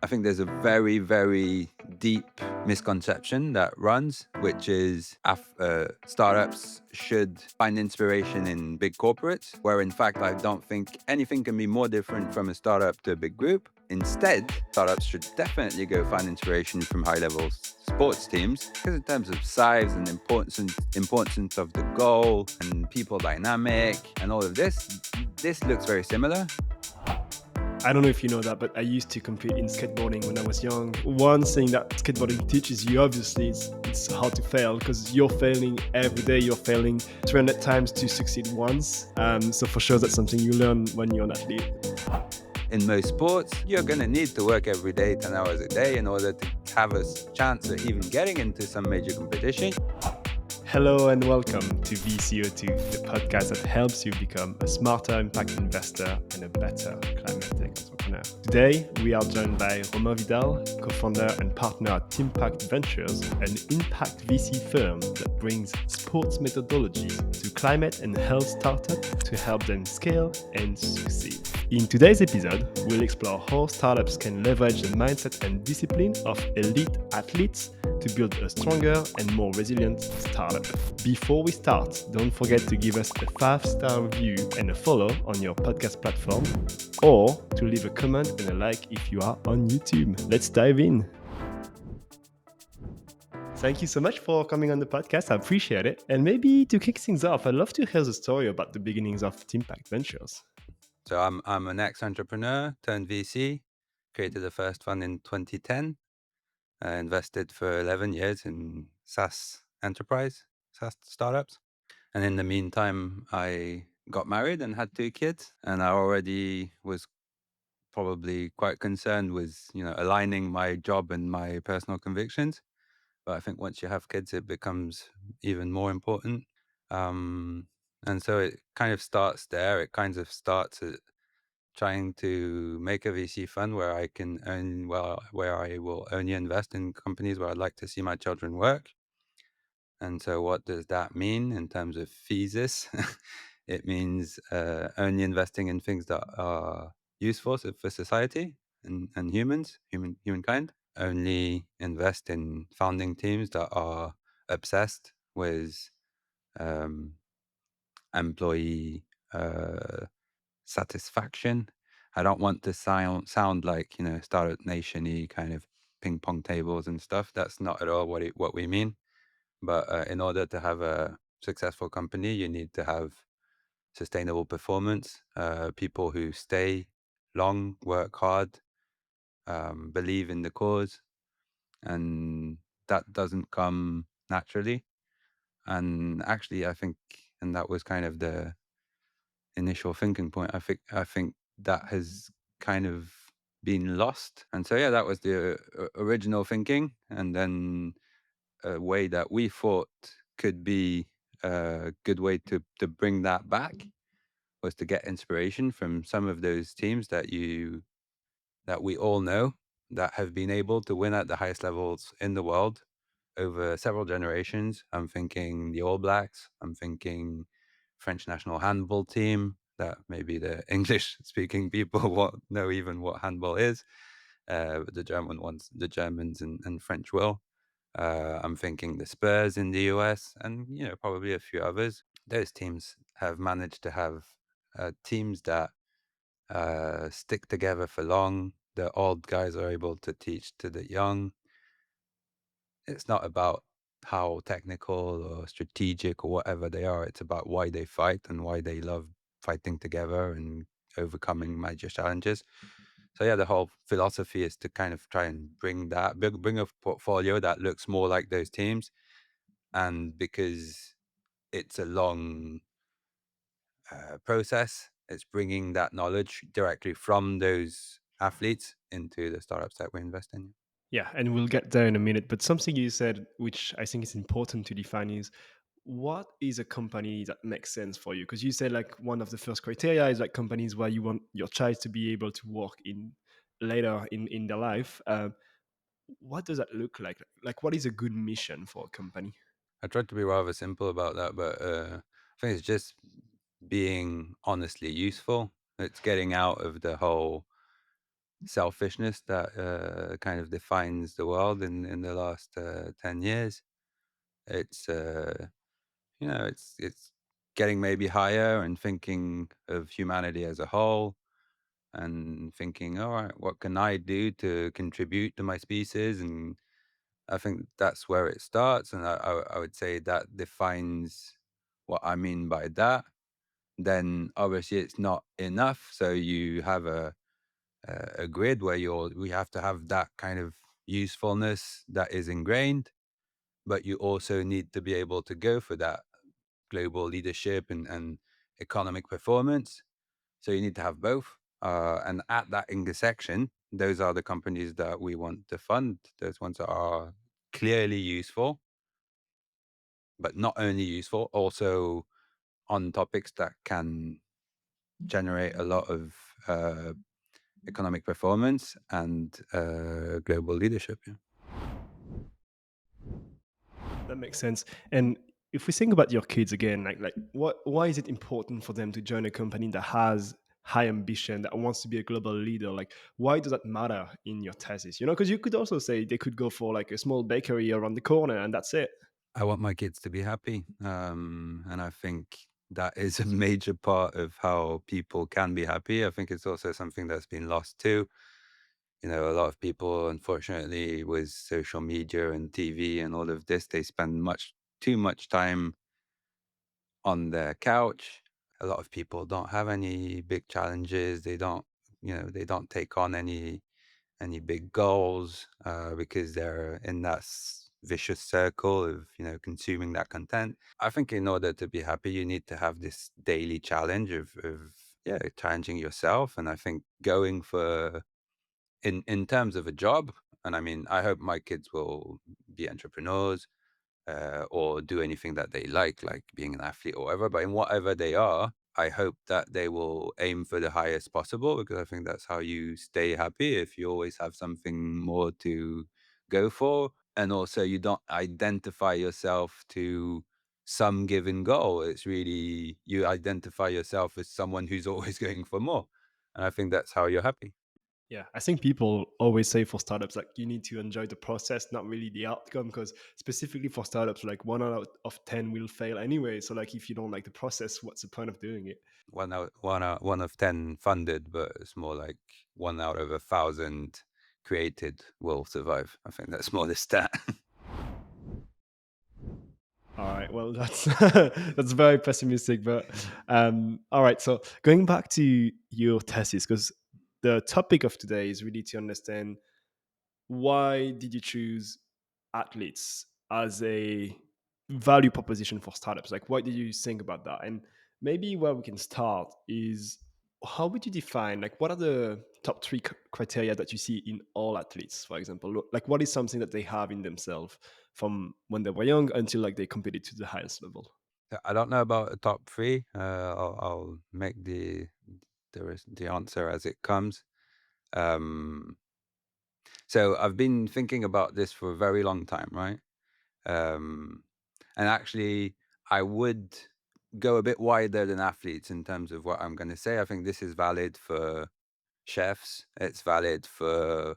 I think there's a very, very deep misconception that runs, which is startups should find inspiration in big corporates, where in fact, I don't think anything can be more different from a startup to a big group. Instead, startups should definitely go find inspiration from high level sports teams, because in terms of size and importance of the goal and people dynamic and all of this looks very similar. I don't know if you know that, but I used to compete in skateboarding when I was young. One thing that skateboarding teaches you, obviously, is it's how to fail because you're failing every day. You're failing 300 times to succeed once. So for sure, that's something you learn when you're an athlete. In most sports, you're going to need to work every day, 10 hours a day, in order to have a chance of even getting into some major competition. Hello and welcome to VCO2, the podcast that helps you become a smarter impact investor and a better climate tech entrepreneur. Today, we are joined by Romain Vidal, co-founder and partner at Teampact Ventures, an impact VC firm that brings sports methodologies to climate and health startups to help them scale and succeed. In today's episode, we'll explore how startups can leverage the mindset and discipline of elite athletes to build a stronger and more resilient startup. Before we start, don't forget to give us a 5-star review and a follow on your podcast platform, or to leave a comment and a like if you are on YouTube. Let's dive in. Thank you so much for coming on the podcast. I appreciate it. And maybe to kick things off, I'd love to hear the story about the beginnings of Teampact Ventures. So I'm an ex-entrepreneur turned VC, created the first fund in 2010, invested for 11 years in SaaS startups. And in the meantime, I got married and had 2 kids, and I already was probably quite concerned with, aligning my job and my personal convictions. But I think once you have kids, it becomes even more important. And so it kind of starts there. It kind of starts at trying to make a VC fund where I can where I will only invest in companies where I'd like to see my children work. And so what does that mean in terms of thesis? It means only investing in things that are useful for society and humankind. Only invest in founding teams that are obsessed with um, employee satisfaction. I don't want to sound like, Startup Nation-y kind of ping pong tables and stuff. That's not at all what we mean. But in order to have a successful company, you need to have sustainable performance, people who stay long, work hard, believe in the cause, and that doesn't come naturally. And actually, I think, and that was kind of the initial thinking point. I think that has kind of been lost. And so, yeah, that was the original thinking. And then a way that we thought could be a good way to bring that back was to get inspiration from some of those teams that we all know that have been able to win at the highest levels in the world over several generations. I'm thinking the All Blacks. I'm thinking French national handball team that maybe the English speaking people won't know even what handball is. But the Germans and French will. I'm thinking the Spurs in the US and, probably a few others. Those teams have managed to have teams that stick together for long. The old guys are able to teach to the young. It's not about how technical or strategic or whatever they are. It's about why they fight and why they love fighting together and overcoming major challenges. So yeah, the whole philosophy is to kind of try and bring a portfolio that looks more like those teams. And because it's a long process, it's bringing that knowledge directly from those athletes into the startups that we invest in. Yeah, and we'll get there in a minute. But something you said, which I think is important to define, is what is a company that makes sense for you? Because you said like one of the first criteria is like companies where you want your child to be able to work in later in their life. What does that look like? Like, what is a good mission for a company? I tried to be rather simple about that, but I think it's just being honestly useful. It's getting out of the whole selfishness that kind of defines the world in the last 10 years. It's it's getting maybe higher and thinking of humanity as a whole and thinking, all right, what can I do to contribute to my species? And I think that's where it starts, and I would say that defines what I mean by that. Then obviously it's not enough, so you have a grid where we have to have that kind of usefulness that is ingrained, but you also need to be able to go for that global leadership and economic performance. So you need to have both. And at that intersection, those are the companies that we want to fund. Those ones that are clearly useful, but not only useful, also on topics that can generate a lot of economic performance and global leadership. Yeah. That makes sense. And if we think about your kids again, like what why is it important for them to join a company that has high ambition, that wants to be a global leader? Like why does that matter in your thesis? You know, because you could also say they could go for like a small bakery around the corner and that's it. I want my kids to be happy. And I think that is a major part of how people can be happy. I think it's also something that's been lost too. You know, a lot of people, unfortunately, with social media and TV and all of this, they spend much too much time on their couch. A lot of people don't have any big challenges. They don't take on any big goals because they're in that vicious circle of consuming that content. I think in order to be happy, you need to have this daily challenge of yeah, challenging yourself. And I think going for in terms of a job, and I mean, I hope my kids will be entrepreneurs or do anything that they like being an athlete or whatever. But in whatever they are, I hope that they will aim for the highest possible because I think that's how you stay happy. If you always have something more to go for, and also you don't identify yourself to some given goal. It's really you identify yourself as someone who's always going for more. And I think that's how you're happy. Yeah, I think people always say for startups, like you need to enjoy the process, not really the outcome. Because specifically for startups, like 1 out of 10 will fail anyway. So like if you don't like the process, what's the point of doing it? One of 10 funded, but it's more like 1 out of 1,000 created will survive. I think that's more the stat. All right. Well, that's that's very pessimistic, but all right. So going back to your thesis, because the topic of today is really to understand why did you choose athletes as a value proposition for startups? Like, what did you think about that? And maybe where we can start is how would you define, like, what are the top three criteria that you see in all athletes, for example? Like, what is something that they have in themselves from when they were young until like they competed to the highest level? I don't know about the top three. I'll make the answer as it comes. Um, so I've been thinking about this for a very long time, right? Um, and actually, I would go a bit wider than athletes in terms of what I'm going to say. I think this is valid for chefs. It's valid for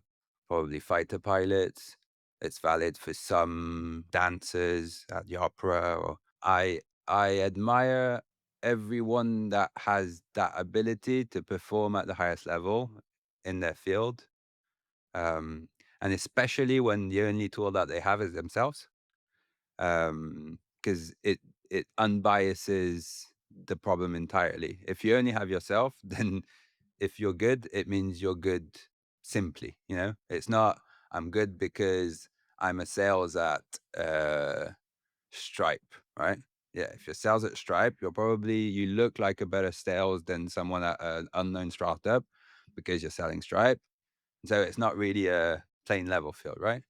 probably fighter pilots. It's valid for some dancers at the opera. Or I admire everyone that has that ability to perform at the highest level in their field, and especially when the only tool that they have is themselves, because it unbiases the problem entirely. If you only have yourself, then if you're good, it means you're good simply, you know? It's not, "I'm good because I'm a sales at, Stripe," right? Yeah, if you're sales at Stripe, you look like a better sales than someone at an unknown startup because you're selling Stripe. So it's not really a plain level field, right?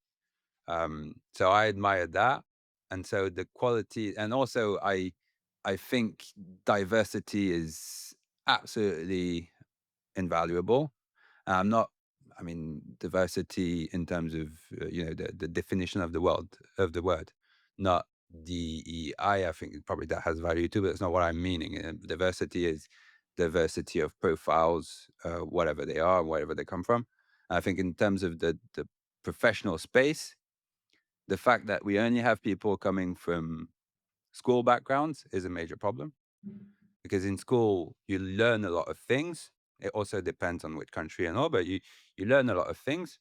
So I admire that, and so the quality, and also I think diversity is absolutely invaluable. I'm not. I mean, diversity in terms of the definition of the word, not DEI. I think probably that has value too, but it's not what I'm meaning. Diversity is diversity of profiles, whatever they are, wherever they come from. I think in terms of the professional space, the fact that we only have people coming from school backgrounds is a major problem, because in school you learn a lot of things. It also depends on which country and all, but you learn a lot of things,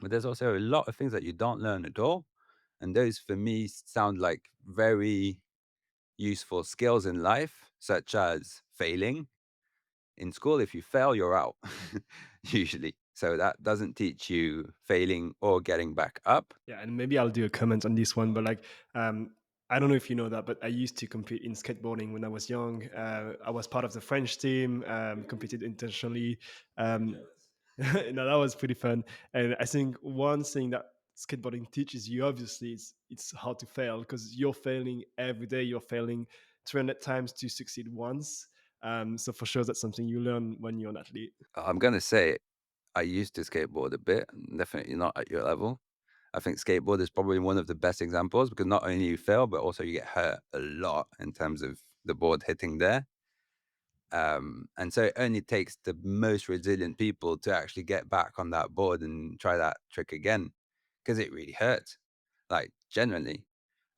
but there's also a lot of things that you don't learn at all. And those for me sound like very useful skills in life, such as failing. In school, if you fail, you're out, usually. So that doesn't teach you failing or getting back up. Yeah, and maybe I'll do a comment on this one, but like, I don't know if you know that, but I used to compete in skateboarding when I was young. I was part of the French team, competed intentionally. Um, no, that was pretty fun. And I think one thing that skateboarding teaches you, obviously, it's how to fail because you're failing every day. You're failing 300 times to succeed once. So for sure, that's something you learn when you're an athlete. I'm gonna say I used to skateboard a bit, definitely not at your level. I think skateboard is probably one of the best examples, because not only you fail, but also you get hurt a lot in terms of the board hitting there. And so it only takes the most resilient people to actually get back on that board and try that trick again, because it really hurts, like generally.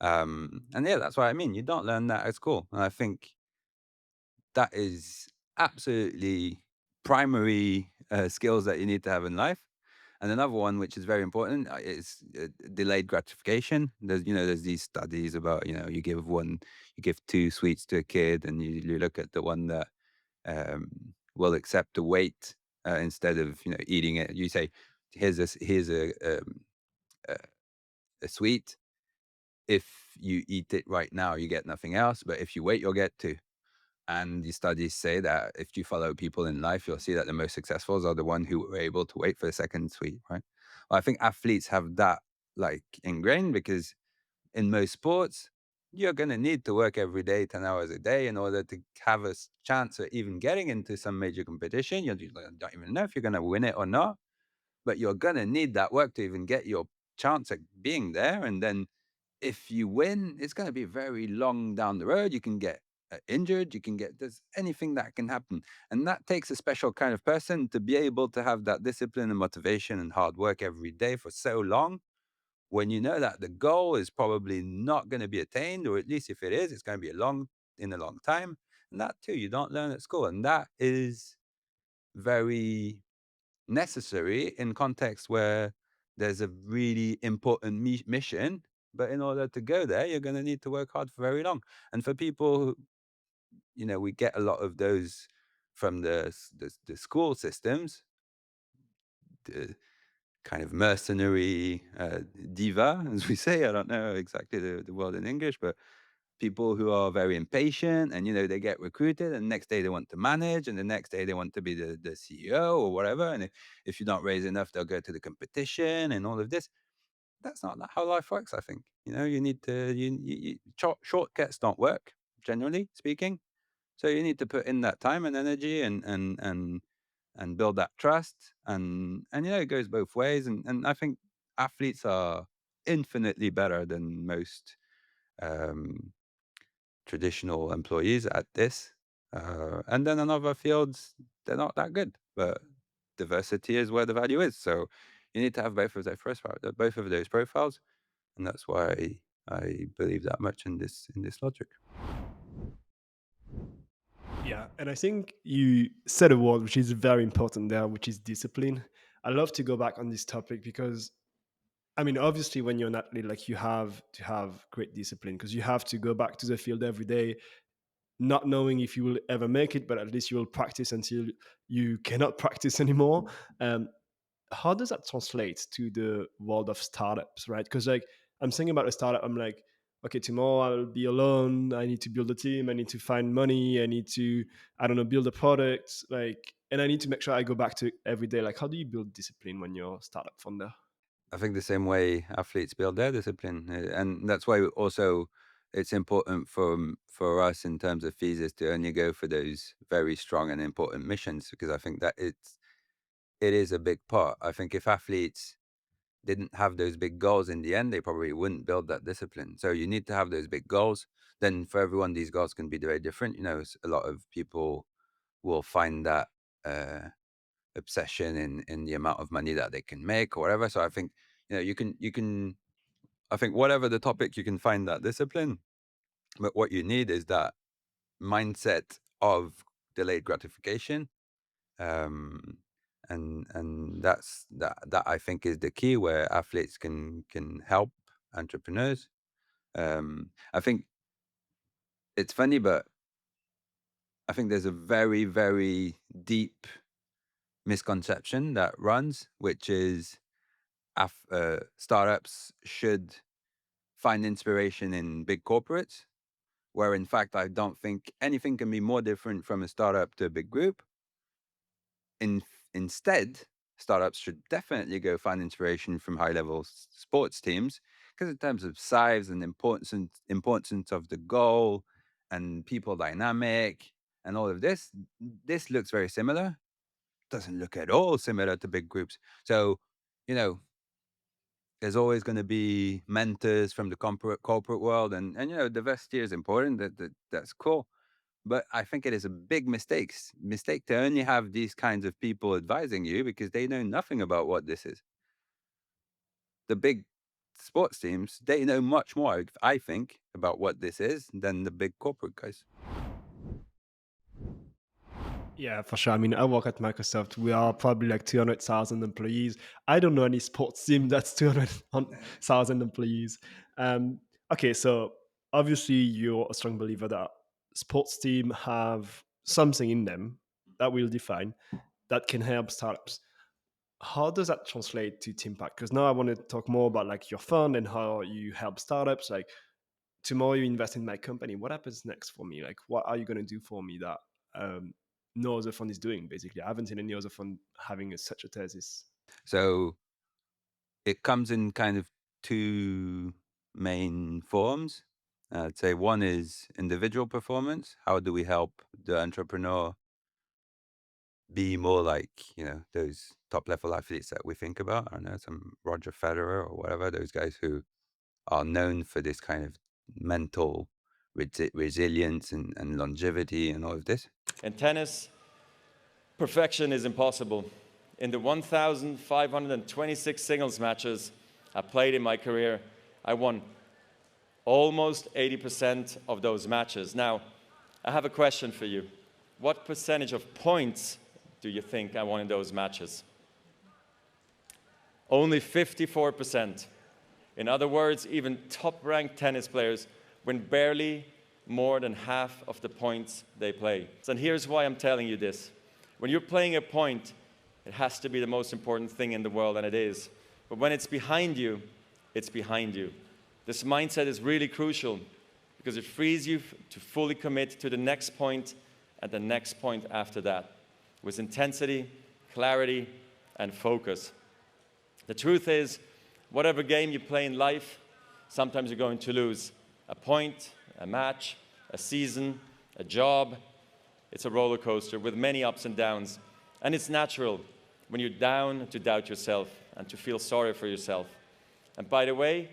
And yeah, that's what I mean. You don't learn that at school. And I think that is absolutely primary skills that you need to have in life. And another one, which is very important, is delayed gratification. There's these studies about, you give two sweets to a kid, and you look at the one that will accept the weight instead of eating it. You say, here's a, a sweet. If you eat it right now, you get nothing else. But if you wait, you'll get two. And the studies say that if you follow people in life, you'll see that the most successful are the one who were able to wait for the second sweet, right? Well, I think athletes have that like ingrained, because in most sports, you're going to need to work every day, 10 hours a day, in order to have a chance of even getting into some major competition. You don't even know if you're going to win it or not, but you're going to need that work to even get your chance at being there. And then if you win, it's going to be very long down the road. You can get injured. There's anything that can happen. And that takes a special kind of person to be able to have that discipline and motivation and hard work every day for so long, when you know that the goal is probably not going to be attained, or at least if it is, it's going to be in a long time. And that too, you don't learn at school. And that is very necessary in context where there's a really important mission. But in order to go there, you're going to need to work hard for very long. And for people who, we get a lot of those from the school systems, the kind of mercenary diva, as we say. I don't know exactly the word in English, but people who are very impatient, and they get recruited, and the next day they want to manage, and the next day they want to be the CEO or whatever. And if you don't raise enough, they'll go to the competition and all of this. That's not how life works, I think. You need to, shortcuts don't work, generally speaking. So you need to put in that time and energy, and build that trust. And it goes both ways. And I think athletes are infinitely better than most um, traditional employees at this. And then in other fields, they're not that good. But diversity is where the value is. So you need to have both of those profiles, and that's why I believe that much in this logic. Yeah, and I think you said a word which is very important there, which is discipline. I love to go back on this topic because I mean, obviously, when you're an athlete, like you have to have great discipline because you have to go back to the field every day, not knowing if you will ever make it, but at least you will practice until you cannot practice anymore. Um, how does that translate to the world of startups, right? Because like I'm thinking about a startup, I'm like, okay, tomorrow I'll be alone. I need to build a team. I need to find money. I need to, I don't know, build a product. Like, and I need to make sure I go back to it every day. Like, how do you build discipline when you're a startup founder? I think the same way athletes build their discipline, and that's why also it's important for us in terms of thesis to only go for those very strong and important missions, because I think that it is a big part. I think if athletes didn't have those big goals in the end, they probably wouldn't build that discipline. So you need to have those big goals. Then for everyone, these goals can be very different. A lot of people will find that. Uh, obsession in the amount of money that they can make or whatever. So I think, you can I think whatever the topic, you can find that discipline, but what you need is that mindset of delayed gratification. Um, and that I think is the key where athletes can help entrepreneurs. I think it's funny, but I think there's a very, very deep misconception that runs, which is startups should find inspiration in big corporates, where in fact I don't think anything can be more different from a startup to a big group. In Instead, startups should definitely go find inspiration from high level sports teams, because in terms of size and importance of the goal and people dynamic and all of this, this looks very similar. Doesn't look at all similar to big groups. So, you know, there's always going to be mentors from the corporate world, and diversity is important. That's cool. But I think it is a big mistake to only have these kinds of people advising you, because they know nothing about what this is. The big sports teams, they know much more, I think, about what this is than the big corporate guys. Yeah, for sure. I mean, I work at Microsoft. We are probably like 200,000 employees. I don't know any sports team that's 200,000 employees. Um, okay, so obviously you're a strong believer that sports team have something in them that will define that can help startups. How does that translate to Teampact? Because now I want to talk more about like your fund and how you help startups. Like tomorrow you invest in my company, what happens next for me? Like, what are you going to do for me that um, no other fund is doing? Basically, I haven't seen any other fund having such a thesis. So it comes in kind of two main forms. I'd say one is individual performance. How do we help the entrepreneur be more like, those top level athletes that we think about? I don't know, some Roger Federer or whatever, those guys who are known for this kind of mental resilience and longevity and all of this. In tennis, perfection is impossible. In the 1,526 singles matches I played in my career, I won almost 80% of those matches. Now, I have a question for you. What percentage of points do you think I won in those matches? Only 54%. In other words, even top-ranked tennis players win barely more than half of the points they play. And here's why I'm telling you this. When you're playing a point, it has to be the most important thing in the world, and it is. But when it's behind you, it's behind you. This mindset is really crucial because it frees you to fully commit to the next point and the next point after that with intensity, clarity, and focus. The truth is, whatever game you play in life, sometimes you're going to lose a point, a match, a season, a job. It's a roller coaster with many ups and downs. And it's natural when you're down to doubt yourself and to feel sorry for yourself. And by the way,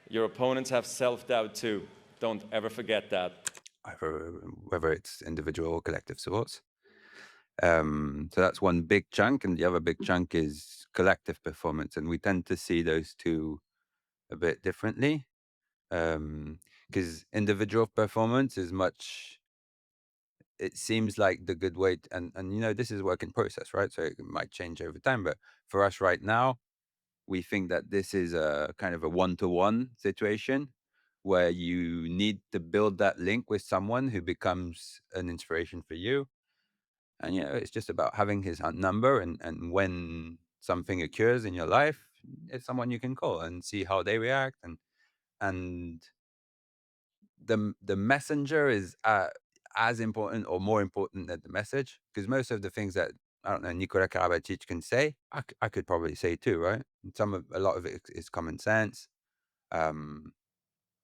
your opponents have self-doubt too. Don't ever forget that. Whether it's individual or collective sports. So that's one big chunk, and the other big chunk is collective performance, and we tend to see those two a bit differently. Because individual performance is much. It seems like the good way, and this is a work in process, right? So it might change over time, but for us right now, we think that this is a kind of a one-to-one situation where you need to build that link with someone who becomes an inspiration for you. And, it's just about having his number, and when something occurs in your life, it's someone you can call and see how they react. And the messenger is as important or more important than the message, because most of the things that, I don't know, Nicola Karabatic can say, I could probably say too, right? A lot of it is common sense. Um,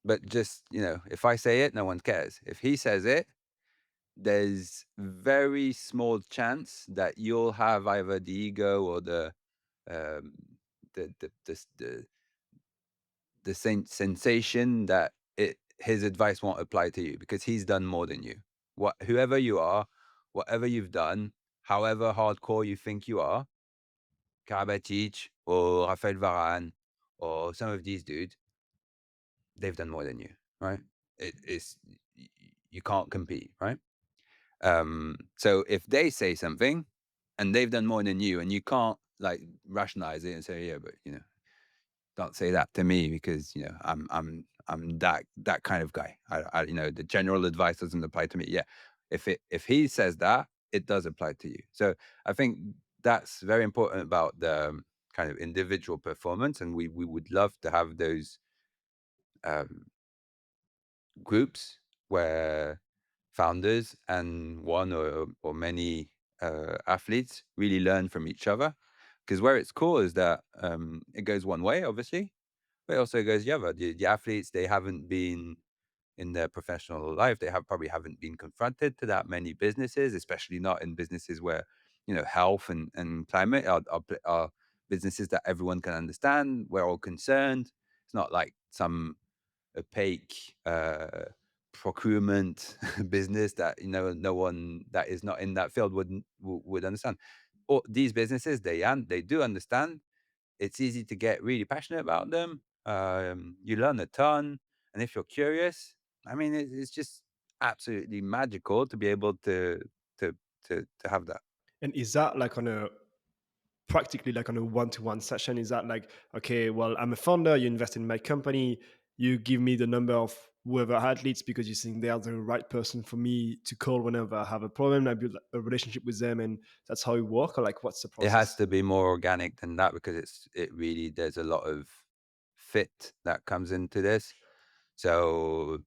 but just, if I say it, no one cares. If he says it, there's very small chance that you'll have either the ego or um, the sensation that his advice won't apply to you, because he's done more than you. Whoever you are, whatever you've done, however hardcore you think you are, Karabatic or Rafael Varane or some of these dudes, they've done more than you, right? It's you can't compete, right? So if they say something and they've done more than you, and you can't like rationalize it and say, yeah, but don't say that to me because I'm that kind of guy. The general advice doesn't apply to me. Yeah, if he says that, it does apply to you. So I think that's very important about the kind of individual performance, and we would love to have those um, groups where founders and one or many athletes really learn from each other. Because where it's cool is that it goes one way, obviously, but it also goes the other. The athletes, they haven't been in their professional life, they probably haven't been confronted to that many businesses, especially not in businesses where health and climate are businesses that everyone can understand. We're all concerned. It's not like some opaque procurement business that no one that is not in that field would understand. Or these businesses, they do understand. It's easy to get really passionate about them. You learn a ton, and if you're curious, I mean, it's just absolutely magical to be able to to have that. And is that like on a practically like on a one-to-one session? Is that like, okay, well, I'm a founder, you invest in my company, you give me the number of whoever athletes because you think they are the right person for me to call whenever I have a problem, I build a relationship with them, and that's how it work? Or like, what's the It has process? to be more organic than that because there's a lot of fit that comes into this. So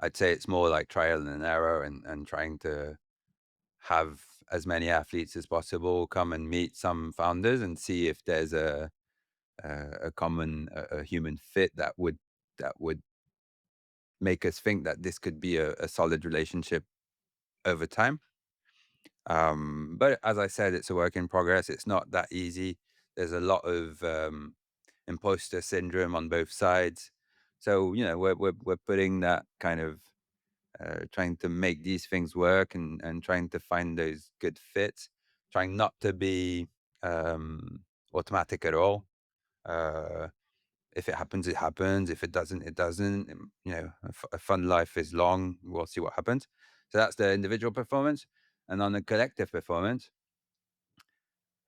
I'd say it's more like trial and error and trying to have as many athletes as possible come and meet some founders and see if there's a common a human fit that would make us think that this could be a solid relationship over time. But as I said, it's a work in progress. It's not that easy. There's a lot of imposter syndrome on both sides. So we're putting that kind of trying to make these things work and trying to find those good fits, trying not to be automatic at all. Uh, if it happens, it happens. If it doesn't, it doesn't. A fun life is long. We'll see what happens. So that's the individual performance. And on the collective performance,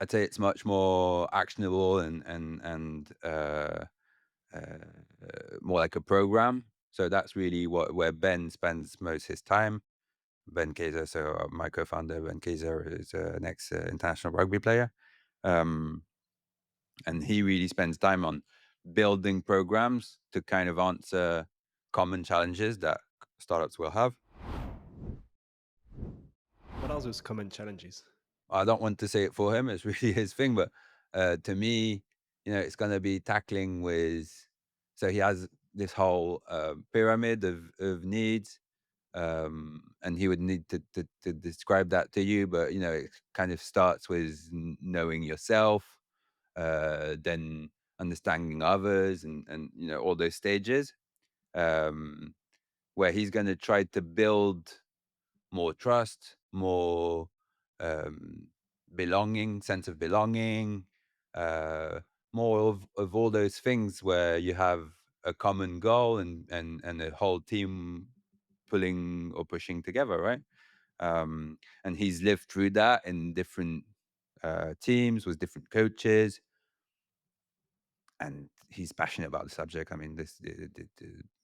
I'd say it's much more actionable and more like a program. So that's really where Ben spends most his time. Ben Kaiser, so my co-founder Ben Kaiser is an ex international rugby player, um, and he really spends time on building programs to kind of answer common challenges that startups will have. What are those common challenges? I don't want to say it for him; it's really his thing. But to me, it's going to be tackling with. So he has this whole pyramid of needs, and he would need to describe that to you. But it kind of starts with knowing yourself, then understanding others, and all those stages, um, where he's going to try to build more trust, more um, belonging, sense of belonging, uh, more of all those things where you have a common goal and a whole team pulling or pushing together, right? And he's lived through that in different teams with different coaches, and he's passionate about the subject. I mean,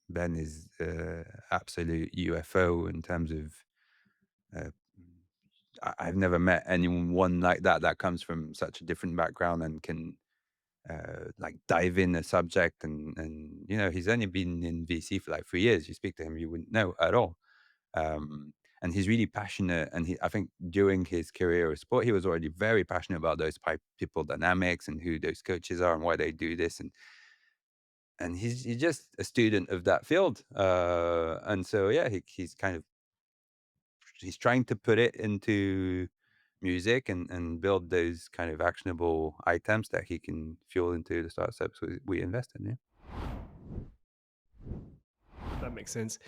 Ben is absolute UFO in terms of. Uh, I've never met anyone like that that comes from such a different background and can like dive in a subject and he's only been in VC for like 3 years. You speak to him, you wouldn't know at all. And he's really passionate. And I think during his career of sport, he was already very passionate about those people dynamics and who those coaches are and why they do this. And he's just a student of that field. And so yeah, he's trying to put it into music and build those kind of actionable items that he can fuel into the startups we invest in. Yeah. That makes sense.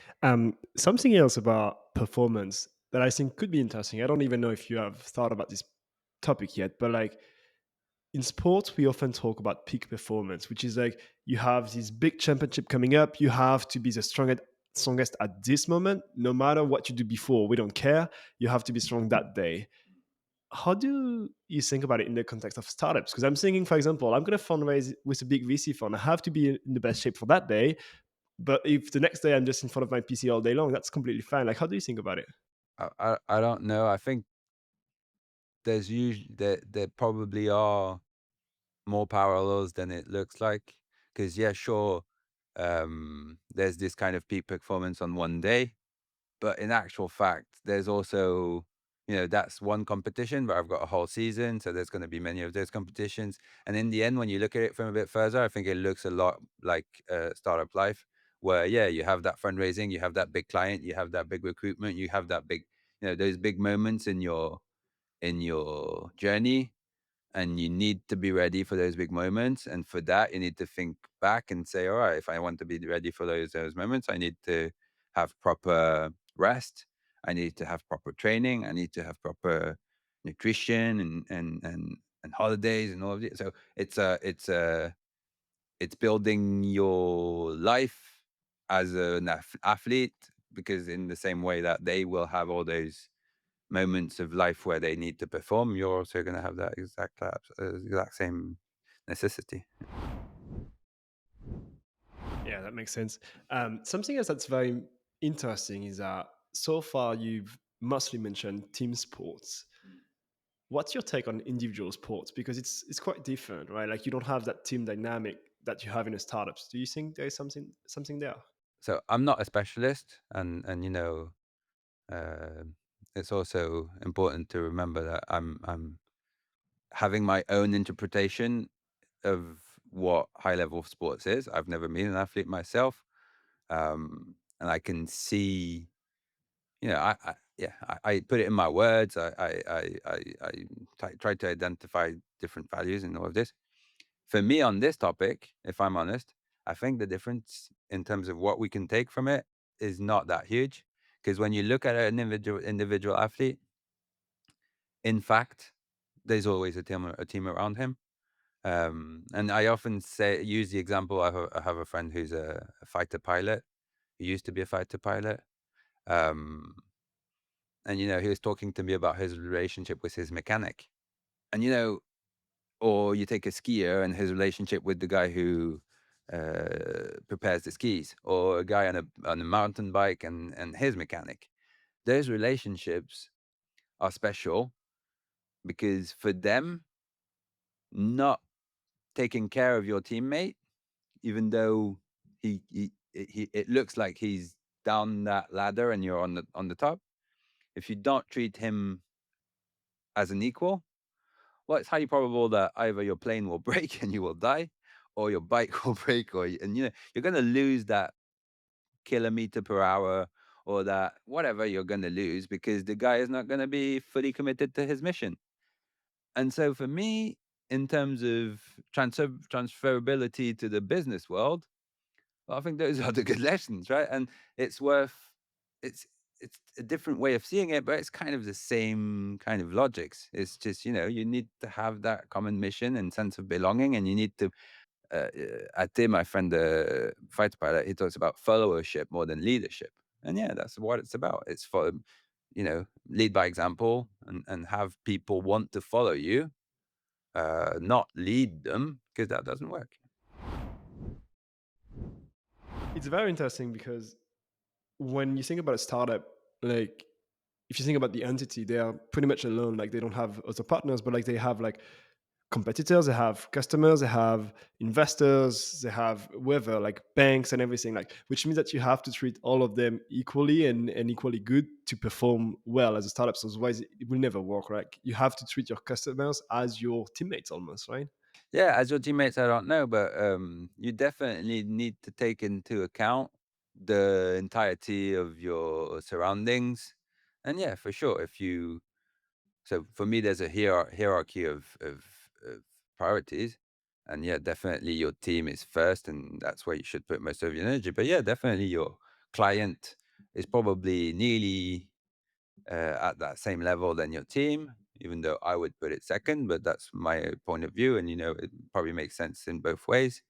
Something else about performance that I think could be interesting. I don't even know if you have thought about this topic yet, but like in sports, we often talk about peak performance, which is like you have this big championship coming up. You have to be the strongest at this moment, no matter what you do before. We don't care. You have to be strong that day. How do you think about it in the context of startups? Because I'm thinking, for example, I'm going to fundraise with a big VC fund. I have to be in the best shape for that day. But if the next day I'm just in front of my PC all day long, that's completely fine. Like, how do you think about it? I don't know. I think there's usually there probably are more parallels than it looks like. Because yeah, sure, there's this kind of peak performance on one day, but in actual fact, there's also, that's one competition, but I've got a whole season, so there's going to be many of those competitions. And in the end, when you look at it from a bit further, I think it looks a lot like startup life, where yeah, you have that fundraising, you have that big client, you have that big recruitment, you have that big, those big moments in your journey, and you need to be ready for those big moments. And for that, you need to think back and say, all right, if I want to be ready for those moments, I need to have proper rest. I need to have proper training. I need to have proper nutrition and holidays and all of it. So it's building your life as an athlete, because in the same way that they will have all those moments of life where they need to perform, you're also going to have that exact same necessity. Yeah, that makes sense. Something else that's very interesting is that so far you've mostly mentioned team sports. What's your take on individual sports? Because it's quite different, right? Like you don't have that team dynamic that you have in a startups. Do you think there is something there? So I'm not a specialist, and uh, it's also important to remember that I'm having my own interpretation of what high level sports is. I've never been an athlete myself, and I can see. I put it in my words. I try to identify different values in all of this. For me, on this topic, if I'm honest, I think the difference in terms of what we can take from it is not that huge. Because when you look at an individual athlete, in fact, there's always a team around him. And I often use the example. I have a friend who's a fighter pilot. He used to be a fighter pilot. Um, and he was talking to me about his relationship with his mechanic. And or you take a skier and his relationship with the guy who prepares the skis, or a guy on a mountain bike and his mechanic. Those relationships are special because for them, not taking care of your teammate, even though it looks like he's down that ladder and you're on the top. If you don't treat him as an equal, well, it's highly probable that either your plane will break and you will die, or your bike will break, and you're gonna lose that kilometer per hour, or that whatever you're gonna lose, because the guy is not gonna be fully committed to his mission. And so for me, in terms of transferability to the business world, well, I think those are the good lessons, right? And it's worth it's it's a different way of seeing it, but it's kind of the same kind of logics. It's just, you need to have that common mission and sense of belonging, and you need to Ate, my friend, the fighter pilot, he talks about followership more than leadership. And yeah, that's what it's about. It's for, lead by example, and have people want to follow you, not lead them, because that doesn't work. It's very interesting because when you think about a startup, like if you think about the entity, they are pretty much alone. Like they don't have other partners, but like they have like competitors, they have customers, they have investors, they have whoever, like banks and everything. Like which means that you have to treat all of them equally and equally good to perform well as a startup. So otherwise, it will never work. Right? You have to treat your customers as your teammates almost, right? Yeah, as your teammates, I don't know, but you definitely need to take into account the entirety of your surroundings. And yeah, for sure, so for me, there's a hierarchy of priorities, and yeah, definitely your team is first, and that's where you should put most of your energy. But yeah, definitely your client is probably nearly at that same level than your team. even though I would put it second, but that's my point of view. And, it probably makes sense in both ways.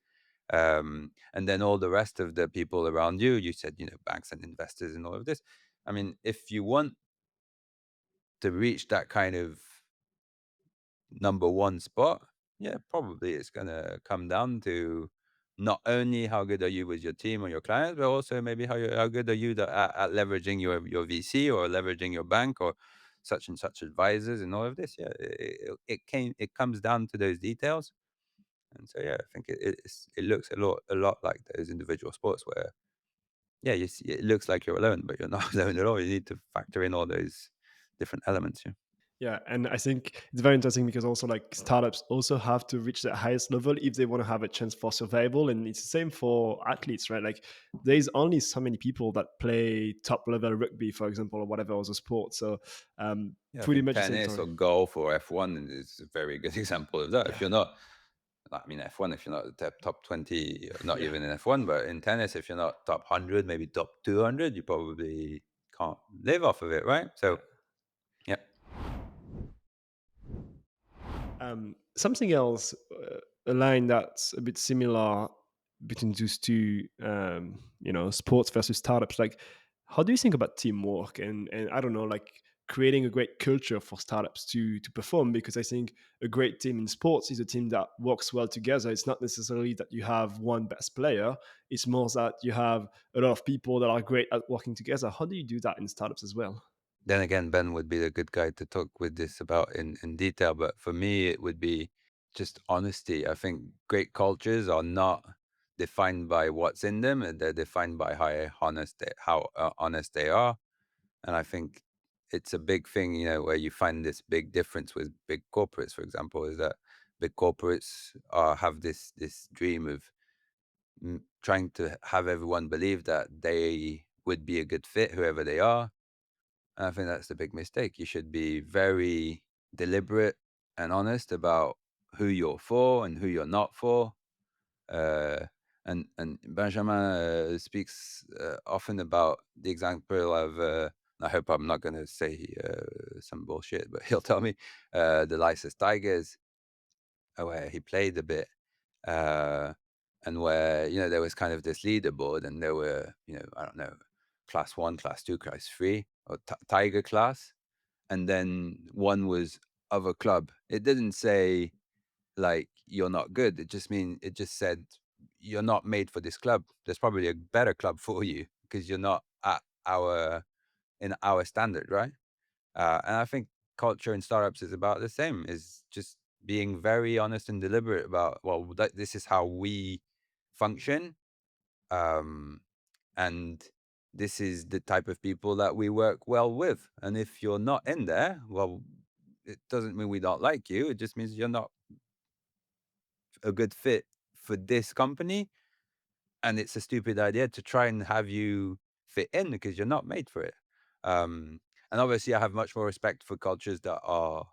And then all the rest of the people around you, you said, banks and investors and all of this. I mean, if you want to reach that kind of number one spot, yeah, probably it's gonna come down to not only how good are you with your team or your clients, but also maybe how good are you at leveraging your VC or leveraging your bank or such and such advisors and all of this. Yeah, it comes down to those details. And so yeah, I think it looks a lot like those individual sports where yeah, it looks like you're alone, but you're not alone at all. You need to factor in all those different elements. Yeah. Yeah, and I think it's very interesting because also like startups also have to reach the highest level if they want to have a chance for survival, and it's the same for athletes, right? Like there's only so many people that play top level rugby, for example, or whatever other sport. So Yeah, I pretty think much the same tennis story. or golf or F1 is a very good example of that. If Yeah, you're not, I mean, F1, if you're not the top 20, not yeah. even in F1, but in tennis, if you're not top 100, maybe top 200, you probably can't live off of it, right? Yeah. So, yeah. Something else, a line that's a bit similar between those two, sports versus startups. Like, how do you think about teamwork and I don't know, like creating a great culture for startups to perform? Because I think a great team in sports is a team that works well together. It's not necessarily that you have one best player. It's more that you have a lot of people that are great at working together. How do you do that in startups as well? Then again, Ben would be the good guy to talk with this about in detail. But for me, it would be just honesty. I think great cultures are not defined by what's in them, and they're defined by how honest they are. And I think it's a big thing, where you find this big difference with big corporates, for example, is that big corporates have this dream of trying to have everyone believe that they would be a good fit, whoever they are. And I think that's the big mistake. You should be very deliberate and honest about who you're for and who you're not for. Uh, and Benjamin speaks often about the example of. I hope I'm not going to say some bullshit, but he'll tell me the Leicester Tigers, where he played a bit, uh, and where there was kind of this leaderboard, and there were I don't know, class one, class two, class three, or Tiger class, and then one was other club. It didn't say like you're not good. It just said you're not made for this club. There's probably a better club for you because you're not at our in our standard, right? And I think culture in startups is about the same. Is just being very honest and deliberate about this is how we function, um, and this is the type of people that we work well with. And if you're not in there, well, it doesn't mean we don't like you. It just means you're not a good fit for this company, and it's a stupid idea to try and have you fit in because you're not made for it. Um, and obviously, I have much more respect for cultures that are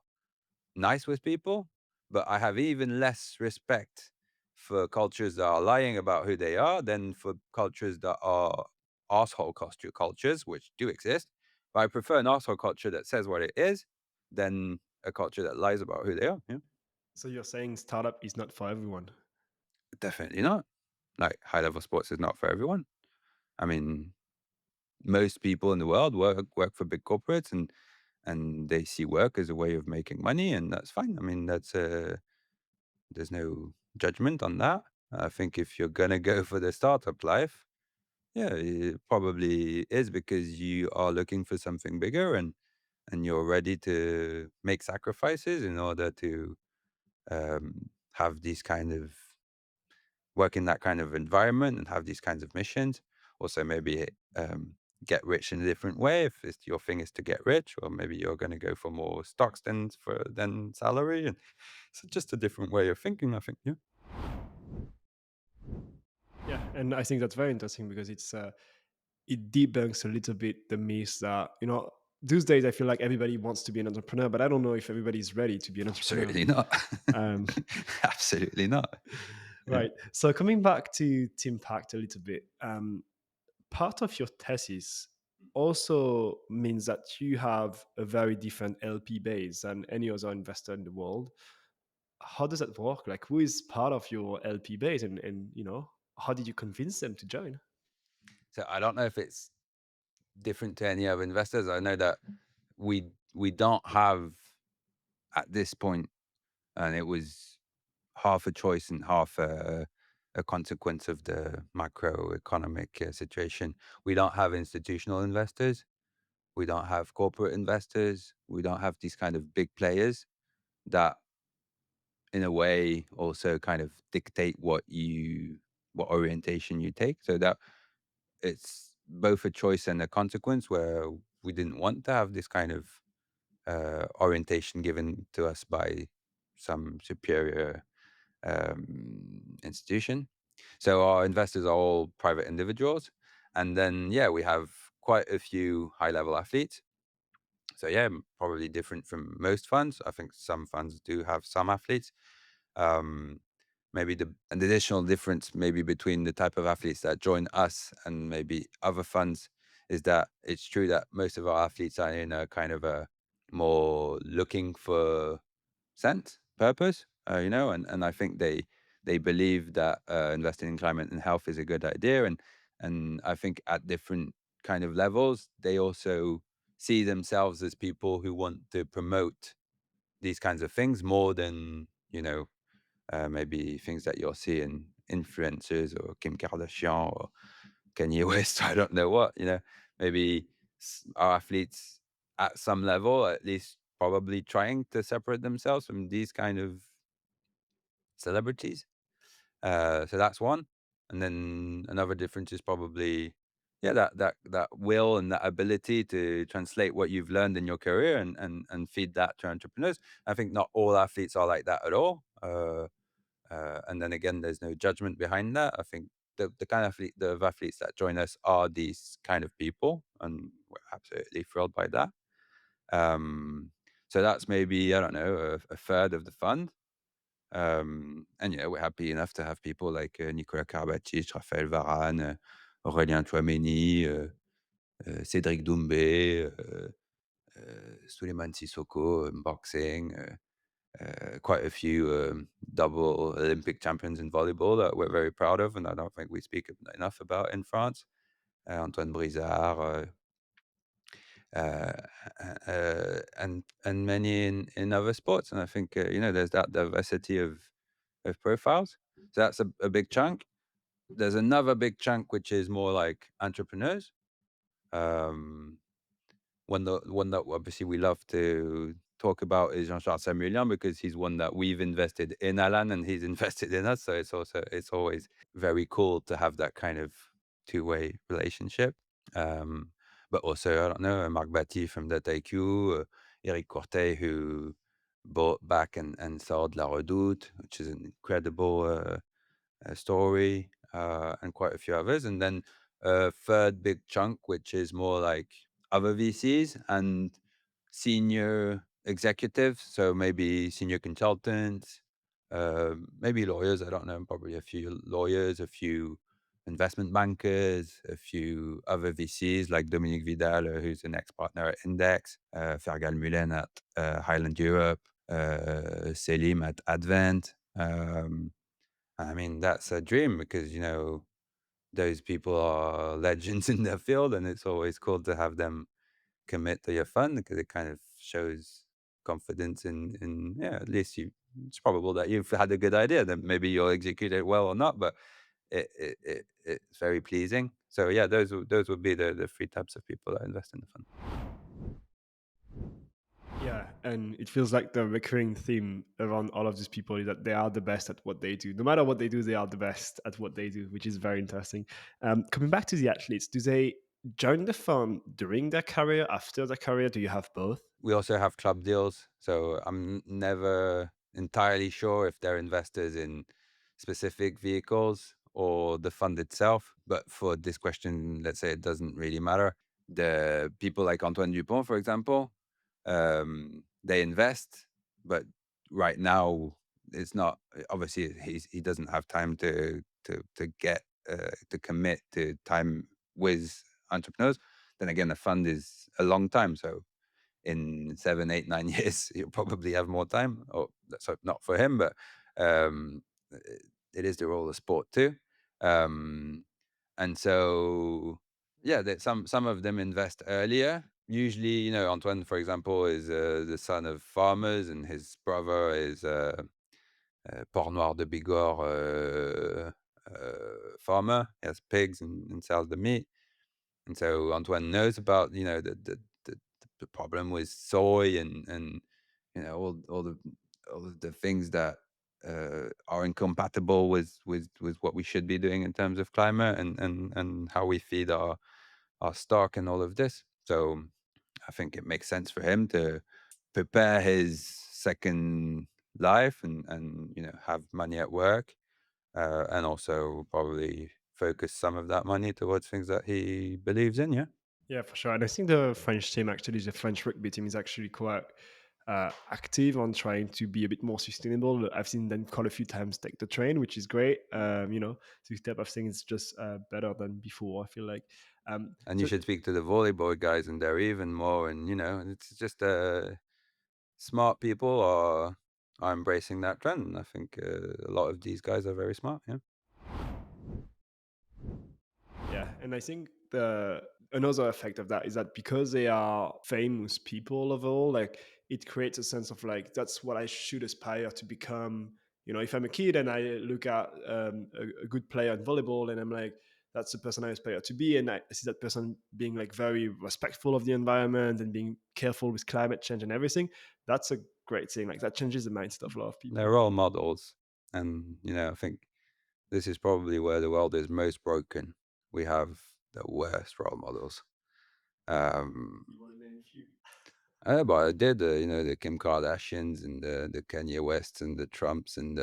nice with people, but I have even less respect for cultures that are lying about who they are than for cultures that are asshole cultures, which do exist. But I prefer an asshole culture that says what it is than a culture that lies about who they are. Yeah, So you're saying startup is not for everyone. definitely not. Like high level sports is not for everyone. I mean, most people in the world work for big corporates, and they see work as a way of making money, and that's fine. I mean, there's no judgment on that. I think if you're gonna go for the startup life, yeah, it probably is because you are looking for something bigger, and you're ready to make sacrifices in order to have these kind of work in that kind of environment and have these kinds of missions. Also, maybe get rich in a different way if your thing is to get rich, or maybe you're going to go for more stocks than salary, and it's just a different way of thinking. I think, yeah. Yeah, and I think that's very interesting because it debunks a little bit the myth that these days I feel like everybody wants to be an entrepreneur, but I don't know if everybody's ready to be an entrepreneur. Absolutely not. Um, Absolutely not. Yeah. right. So coming back to Teampact a little bit, part of your thesis also means that you have a very different LP base than any other investor in the world. How does that work? Like, who is part of your LP base, and how did you convince them to join? So I don't know if it's different to any other investors. I know that we don't have at this point, and it was half a choice and half a consequence of the macroeconomic situation. We don't have institutional investors. We don't have corporate investors. We don't have these kind of big players that, in a way, also kind of dictate what orientation you take. So that it's both a choice and a consequence where we didn't want to have this kind of orientation given to us by some superior institution. So our investors are all private individuals. And then, yeah, we have quite a few high level athletes. So, yeah, probably different from most funds. I think some funds do have some athletes. Um, Maybe an additional difference maybe between the type of athletes that join us and maybe other funds is that it's true that most of our athletes are in a kind of a more looking for sense, purpose, and I think they believe that investing in climate and health is a good idea, and I think at different kind of levels, they also see themselves as people who want to promote these kinds of things more than maybe things that you'll see in influencers or Kim Kardashian or Kanye West. I don't know what, maybe our athletes at some level, at least probably trying to separate themselves from these kind of celebrities. So that's one. And then another difference is probably, yeah, that will and that ability to translate what you've learned in your career and feed that to entrepreneurs. I think not all athletes are like that at all. And then again, there's no judgment behind that. I think the kind of athletes that join us are these kind of people, and we're absolutely thrilled by that. Um, so that's maybe, I don't know, a third of the fund. And yeah, we're happy enough to have people like Nicolas Karabatic, Raphaël Varane, Aurélien Tchouameni, Cédric Doumbé, Souleymane Sissoko in boxing. Quite a few double Olympic champions in volleyball that we're very proud of, and I don't think we speak enough about in France. Antoine Brizard, uh, and many in other sports. And I think there's that diversity of profiles. So that's a big chunk. There's another big chunk which is more like entrepreneurs. Um, one that obviously we love to talk about is Jean-Charles Samuelian because he's one that we've invested in Alan and he's invested in us. So it's always very cool to have that kind of two-way relationship. Um, but also, I don't know, Marc Batty from Data IQ, Eric Cortet, who bought back and sold La Redoute, which is an incredible story, and quite a few others. And then a third big chunk, which is more like other VCs and senior executives. So maybe senior consultants, maybe lawyers. I don't know, probably a few lawyers, a few investment bankers, a few other VCs like Dominique Vidal, who's an ex-partner at Index, Fergal Mullen at Highland Europe, Selim at Advent. I mean, that's a dream because, those people are legends in their field, and it's always cool to have them commit to your fund because it kind of shows confidence yeah, at least it's probable that you've had a good idea, then maybe you'll execute it well or not, but it's very pleasing. So yeah, those would be the three types of people that invest in the fund. Yeah, and it feels like the recurring theme around all of these people is that they are the best at what they do. No matter what they do, they are the best at what they do, which is very interesting. Coming back to the athletes, do they join the fund during their career, after their career? Do you have both? We also have club deals, so I'm never entirely sure if they're investors in specific vehicles or the fund itself. But for this question, let's say it doesn't really matter. The people like Antoine Dupont, for example, they invest, but right now it's not obviously he doesn't have time to get to commit to time with entrepreneurs. Then again, a fund is a long time, so in 7, 8, 9 years, he'll probably have more time. Or let's hope not for him, but um, it is the role of sport too. Um, and so, yeah, that some of them invest earlier. Usually, Antoine, for example, is the son of farmers, and his brother is Port Noir de Bigorre farmer. He has pigs and sells the meat. And so Antoine knows about, the problem with soy and all of the things that are incompatible with what we should be doing in terms of climate and how we feed our stock and all of this. So I think it makes sense for him to prepare his second life and have money at work, and also probably focus some of that money towards things that he believes in. Yeah. Yeah, for sure. And I think the French team, actually, the French rugby team, is actually quite active on trying to be a bit more sustainable. I've seen them call a few times take the train, which is great. This type of thing is just better than before, I feel like. And you So should speak to the volleyball guys, and they're even more. And it's just smart people are embracing that trend. And I think a lot of these guys are very smart. Yeah. yeah, and I think the another effect of that is that because they are famous people overall, like it creates a sense of like that's what I should aspire to become. If I'm a kid and I look at a good player in volleyball, and I'm like, that's the person I aspire to be, and I see that person being like very respectful of the environment and being careful with climate change and everything. That's a great thing. Like that changes the mindset of a lot of They're people. role models. And I think this is probably where the world is most broken. We have the worst role models. Um, You want to name a few? but I did, the Kim Kardashians and the Kanye Wests and the Trumps and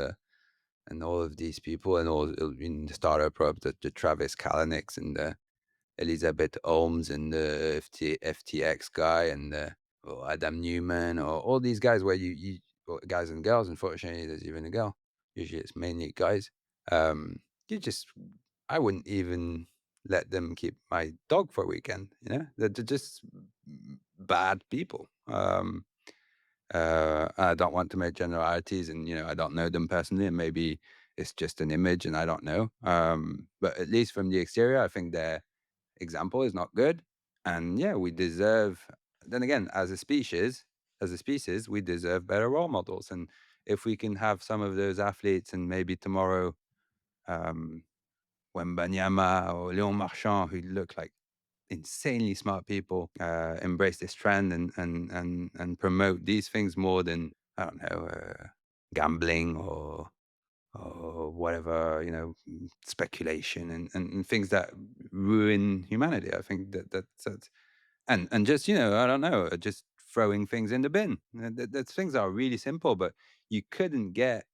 all of these people, and all in the startup up, the Travis Kalanick's and the Elizabeth Holmes and the FTX guy and or Adam Newman, or all these guys where well, guys and girls. Unfortunately, there's even a girl. Usually, it's mainly guys. Um, you just I wouldn't even let them keep my dog for a weekend. They're just bad people. I don't want to make generalities, and I don't know them personally, and maybe it's just an image, and I don't know. But at least from the exterior, I think their example is not good. And yeah, we deserve. Then again, as a species, we deserve better role models. And if we can have some of those athletes, and maybe tomorrow, um, Wembanyama or Leon Marchand, who look like insanely smart people, embrace this trend and promote these things more than, I don't know, gambling or whatever, speculation and things that ruin humanity. I think that's and just, I don't know, just throwing things in the bin. That things are really simple, but you couldn't get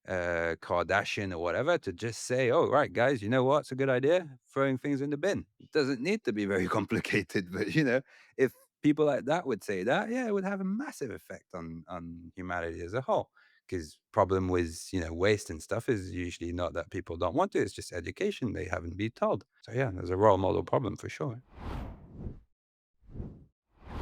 Kardashian or whatever to just say, "Oh, right, guys, you know what's a good idea? Throwing things in the bin." It doesn't need to be very complicated, but if people like that would say that, yeah, it would have a massive effect on humanity as a whole. Because problem with waste and stuff is usually not that people don't want to; it's just education they haven't been told. So yeah, there's a role model problem for sure.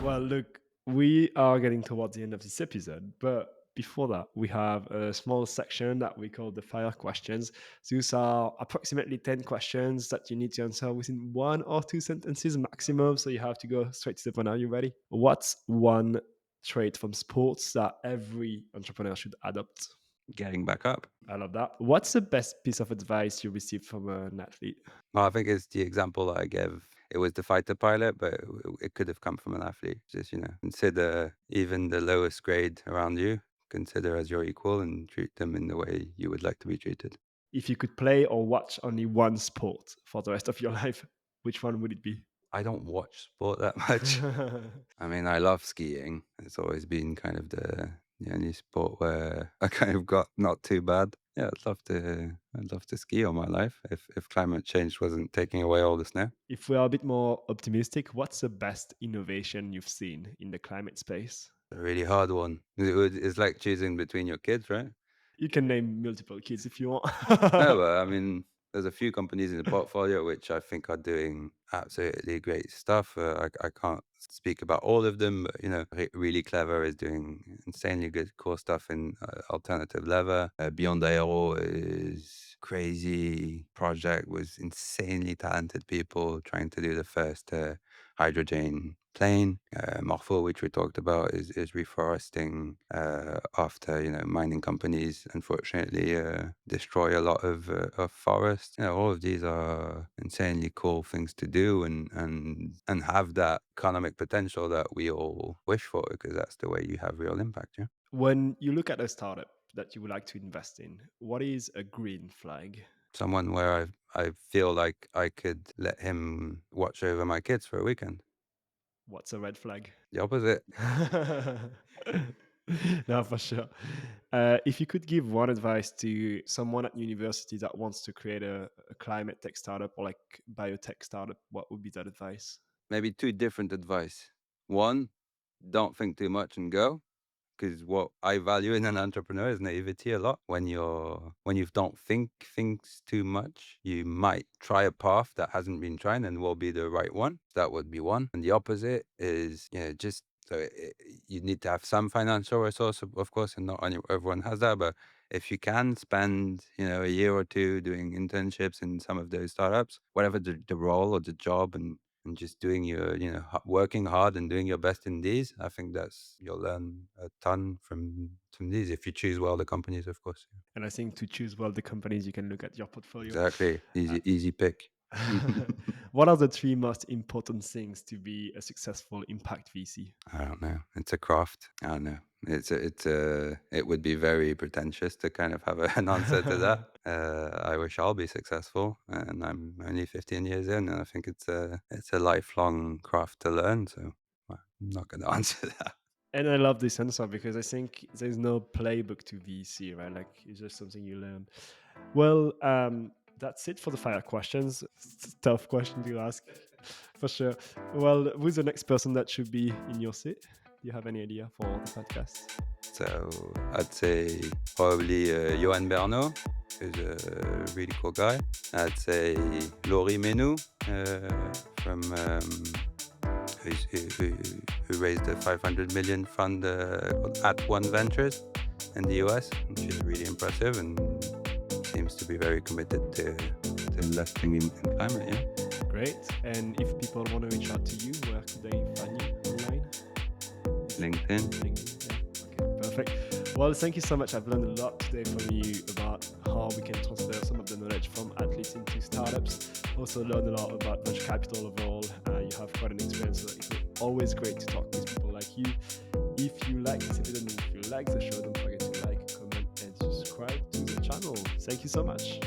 Well, look, we are getting towards the end of this episode, but before that, we have a small section that we call the fire questions. These are approximately 10 questions that you need to answer within 1 or 2 sentences maximum. So you have to go straight to the point. Are you ready? What's one trait from sports that every entrepreneur should adopt? Getting back up. I love that. What's the best piece of advice you received from an athlete? Well, I think it's the example that I gave. It was the fighter pilot, but it could have come from an athlete. Just, consider even the lowest grade around you, consider as your equal and treat them in the way you would like to be treated. If you could play or watch only one sport for the rest of your life, which one would it be? I don't watch sport that much. I mean, I love skiing. It's always been kind of the only sport where I kind of got not too bad. Yeah, I'd love to ski all my life if climate change wasn't taking away all the snow. If we are a bit more optimistic, what's the best innovation you've seen in the climate space? A really hard one. It's like choosing between your kids, right? You can name multiple kids if you No, want. but I mean, There's a few companies in the portfolio which I think are doing absolutely great stuff. I can't speak about all of them, but Really Clever is doing insanely good, cool stuff in alternative leather. Beyond Aero is crazy project with insanely talented people trying to do the first hydrogen plane. Morpho, which we talked about, is reforesting after mining companies unfortunately destroy a lot of forest. All of these are insanely cool things to do and have that economic potential that we all wish for, because that's the way you have real impact. Yeah. When you look at a startup that you would like to invest in, what is a green flag? Someone where I feel like I could let him watch over my kids for a weekend. What's a red flag? The opposite. No, for sure. If you could give one advice to someone at university that wants to create a climate tech startup or like biotech startup, what would be that advice? Maybe two different advice. One, don't think too much and go. Because what I value in an entrepreneur is naivety a lot. When you don't think things too much, you might try a path that hasn't been tried and will be the right one. That would be one. And the opposite is, just so you need to have some financial resource, of course, and not everyone has that. But if you can spend, a year or two doing internships in some of those startups, whatever the role or the job, and just doing your, working hard and doing your best in these, I think you'll learn a ton from these if you choose well the companies, of course. And I think to choose well the companies, you can look at your portfolio. Exactly. Uh, Easy pick. what are the three most important things to be a successful impact VC? I don't know. It's a craft. I don't know. It would be very pretentious to kind of have an answer to that. I wish I'll be successful, and I'm only 15 years in, and I think it's a lifelong craft to learn. So well, I'm not going to answer that. And I love this answer because I think there's no playbook to VC, right? Like it's just something you learn. Well, that's it for the fire questions. It's a tough question to ask, for sure. Well, who's the next person that should be in your seat? Do you have any idea for the podcast? So I'd say probably Johan Bernot, who's a really cool guy. I'd say Laurie Menou from who raised a 500 million fund called At One Ventures in the US. And she's really impressive and seems to be very committed to investing in climate. Yeah. Great. And if people want to reach out to you, where could they find you online? LinkedIn. LinkedIn. Yeah. Okay. Perfect. Well, thank you so much. I've learned a lot today from you about how we can transfer some of the knowledge from athletes into startups. Also learned a lot about venture capital overall. You have quite an experience, so it's always great to talk with people like you. If you like this episode and if you like the show, don't forget to like, comment, and subscribe to the channel. Thank you so much.